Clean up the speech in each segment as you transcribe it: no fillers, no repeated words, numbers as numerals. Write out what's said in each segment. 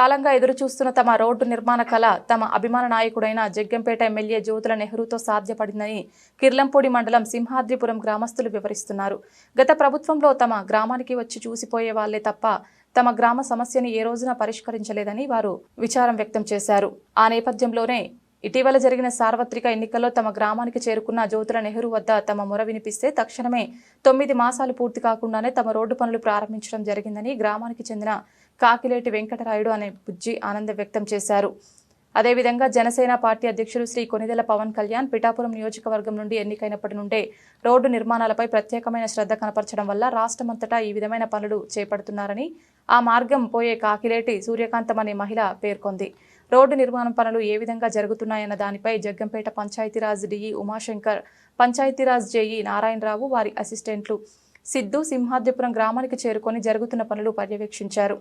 కాలంగా ఎదురుచూస్తున్న తమ రోడ్డు నిర్మాణ కళ తమ అభిమాన నాయకుడైన జగ్గంపేట ఎమ్మెల్యే జ్యోతుల నెహ్రూతో సాధ్యపడిందని కిర్లంపూడి మండలం సింహాద్రిపురం గ్రామస్తులు వివరిస్తున్నారు. గత ప్రభుత్వంలో తమ గ్రామానికి వచ్చి చూసిపోయే వాళ్లే తప్ప తమ గ్రామ సమస్యని ఏ రోజున పరిష్కరించలేదని వారు విచారం వ్యక్తం చేశారు. ఆ నేపథ్యంలోనే ఇటీవల జరిగిన సార్వత్రిక ఎన్నికల్లో తమ గ్రామానికి చేరుకున్న జ్యోతుల నెహ్రూ వద్ద తమ మొర వినిపిస్తే తక్షణమే 9 మాసాలు పూర్తి కాకుండానే తమ రోడ్డు పనులు ప్రారంభించడం జరిగిందని గ్రామానికి చెందిన కాకిలేటి వెంకటరాయుడు అనే బుజ్జి ఆనందం వ్యక్తం చేశారు. అదేవిధంగా జనసేన పార్టీ అధ్యక్షులు శ్రీ కొనిదెల పవన్ కళ్యాణ్ పిఠాపురం నియోజకవర్గం నుండి ఎన్నికైనప్పటి నుండే రోడ్డు నిర్మాణాలపై ప్రత్యేకమైన శ్రద్ధ కనపరచడం వల్ల రాష్ట్రమంతటా ఈ విధమైన పనులు చేపడుతున్నారని ఆ మార్గం పోయే కాకిలేటి సూర్యకాంతం అనే మహిళ పేర్కొంది. రోడ్డు నిర్మాణం పనులు ఏ విధంగా జరుగుతున్నాయన్న దానిపై జగ్గంపేట పంచాయతీరాజ్ డిఈ ఉమాశంకర్, పంచాయతీరాజ్ జేఈ నారాయణరావు, వారి అసిస్టెంట్లు సిద్ధు సింహాద్రిపురం గ్రామానికి చేరుకొని జరుగుతున్న పనులు పర్యవేక్షించారు.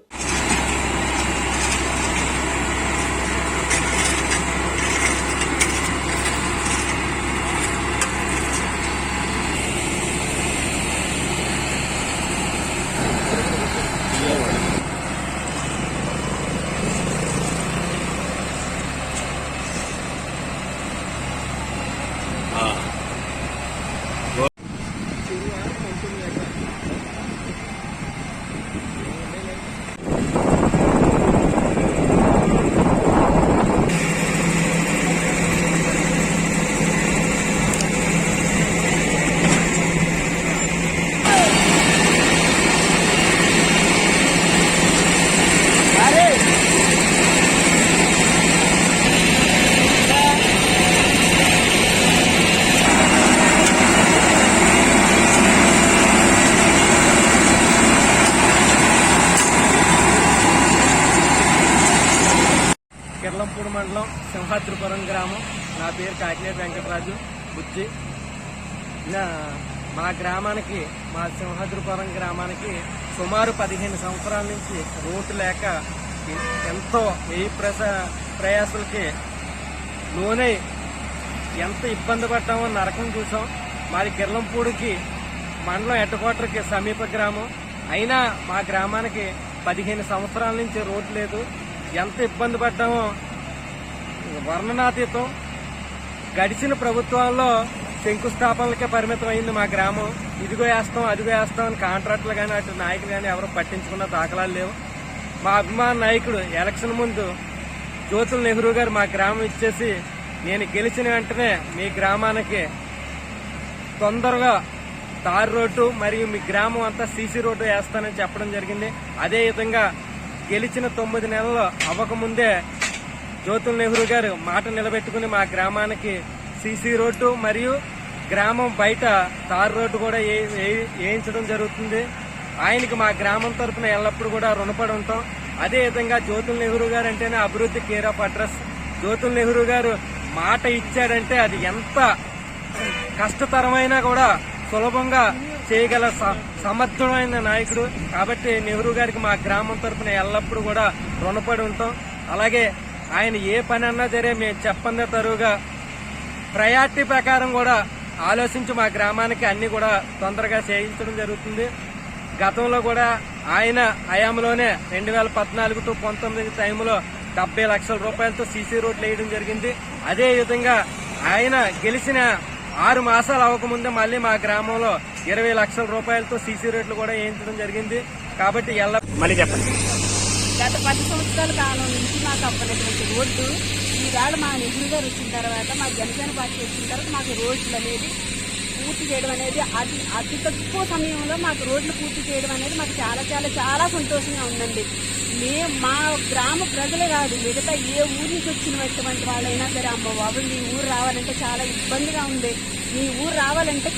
కిర్లంపూడి మండలం సింహాద్రిపురం గ్రామం. నా పేరు కాకిలేటి వెంకటరాజు బుజ్జి. మా గ్రామానికి, మా సింహాద్రిపురం గ్రామానికి సుమారు 15 సంవత్సరాల నుంచి రోడ్డు లేక ఎంతో ప్రయాసాలకి లోనై ఎంత ఇబ్బంది పడ్డామో నరకం చూసాం. మాది కిర్లంపూడికి మండలం హెడ్క్వార్టర్కి సమీప గ్రామం. అయినా మా గ్రామానికి 15 సంవత్సరాల నుంచి రోడ్డు లేదు. ఎంత ఇబ్బంది పడ్డామో వర్ణనాతీతం. గడిచిన ప్రభుత్వాల్లో శంకుస్థాపనలకే పరిమితం అయింది మా గ్రామం. ఇదిగో వేస్తాం అదిగో వేస్తాం అని కాంట్రాక్టులు కానీ అటు నాయకులు కానీ ఎవరు పట్టించుకున్న దాఖలాలు లేవు. మా అభిమాన నాయకుడు ఎలక్షన్ ముందు జ్యోతుల నెహ్రూ గారు మా గ్రామం ఇచ్చేసి, నేను గెలిచిన వెంటనే మీ గ్రామానికి తొందరగా తారు రోడ్డు మరియు మీ గ్రామం అంతా సీసీ రోడ్డు వేస్తానని చెప్పడం జరిగింది. అదేవిధంగా గెలిచిన 9 నెలలు అవ్వకముందే జ్యోతుల నెహ్రూ గారు మాట నిలబెట్టుకుని మా గ్రామానికి సీసీ రోడ్డు మరియు గ్రామం బయట తారు రోడ్డు కూడా వేయించడం జరుగుతుంది. ఆయనకి మా గ్రామం తరఫున ఎల్లప్పుడూ కూడా రుణపడి ఉంటాం. అదేవిధంగా జ్యోతుల నెహ్రూ గారు అంటేనే అభివృద్ధి care of address. Jyothula Nehru గారు మాట ఇచ్చాడంటే అది ఎంత కష్టతరమైనా కూడా సులభంగా చేయగల సమర్థుడైన నాయకుడు. కాబట్టి నెహ్రూ గారికి మా గ్రామం తరఫున ఎల్లప్పుడూ కూడా రుణపడి ఉంటాం. అలాగే ఆయన ఏ పని అన్నా సరే మేము చెప్పందే తరువుగా ప్రయారిటీ ప్రకారం కూడా ఆలోచించి మా గ్రామానికి అన్ని కూడా తొందరగా చేయించడం జరుగుతుంది. గతంలో కూడా ఆయన హయాంలోనే 2014 to 19 టైంలో 70 లక్షల రూపాయలతో సీసీ రోడ్లు వేయడం జరిగింది. అదేవిధంగా ఆయన గెలిచిన 6 మాసాలు అవ్వకముందే మళ్ళీ మా గ్రామంలో 20 లక్షల రూపాయలతో సీసీ రోడ్లు కూడా వేయించడం జరిగింది. కాబట్టి మళ్ళీ చెప్పండి. గత 10 సంవత్సరాల కాలం నుంచి మాకు అవ్వనటువంటి రోడ్డు ఈవేళ మా నెహ్రూ గారు వచ్చిన తర్వాత, మా జనసేన పార్టీ వచ్చిన తర్వాత మాకు రోడ్లు అనేది పూర్తి చేయడం అనేది అతి తక్కువ సమయంలో మాకు రోడ్లు పూర్తి చేయడం అనేది మాకు చాలా చాలా చాలా సంతోషంగా ఉందండి. మా గ్రామ ప్రజలే కాదు, మిగతా ఏ ఊరి నుంచి వచ్చినటువంటి వాళ్ళైనా సరే, అమ్మ బాబు మీ ఊరు రావాలంటే చాలా ఇబ్బందిగా ఉంది, మీ ఊరు రావాలంటే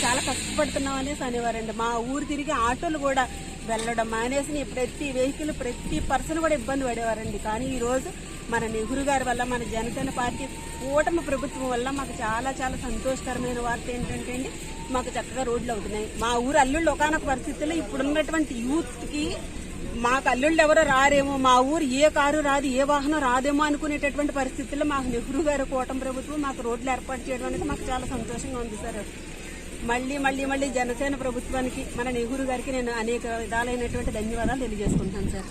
చాలా కష్టపడుతున్నాం అనేసి అనేవారండి. మా ఊరు తిరిగి ఆటోలు కూడా వెళ్ళడం మానేసి ప్రతి వెహికల్ ప్రతి పర్సన్ కూడా ఇబ్బంది పడేవారండి. కానీ ఈరోజు మన నెహ్రూ గారి వల్ల, మన జనసేన పార్టీ కూటమి ప్రభుత్వం వల్ల మాకు చాలా చాలా సంతోషకరమైన వార్త ఏంటంటే అండి, మాకు చక్కగా రోడ్లు అవుతున్నాయి. మా ఊరు అల్లుళ్ళు ఒకనొక పరిస్థితుల్లో ఇప్పుడున్నటువంటి యూత్కి మాకు అల్లుళ్ళు ఎవరో రారేమో, మా ఊరు ఏ కారు రాదు, ఏ వాహనం రాదేమో అనుకునేటటువంటి పరిస్థితుల్లో మాకు నెహ్రూ గారు కూటమి ప్రభుత్వం మాకు రోడ్లు ఏర్పాటు చేయడం అనేది మాకు చాలా సంతోషంగా ఉంది సార్. మళ్ళీ మళ్ళీ మళ్ళీ జనసేన ప్రభుత్వానికి, మన నెహ్రూ గారికి నేను అనేక విధాలైనటువంటి ధన్యవాదాలు తెలియజేసుకుంటాను సార్.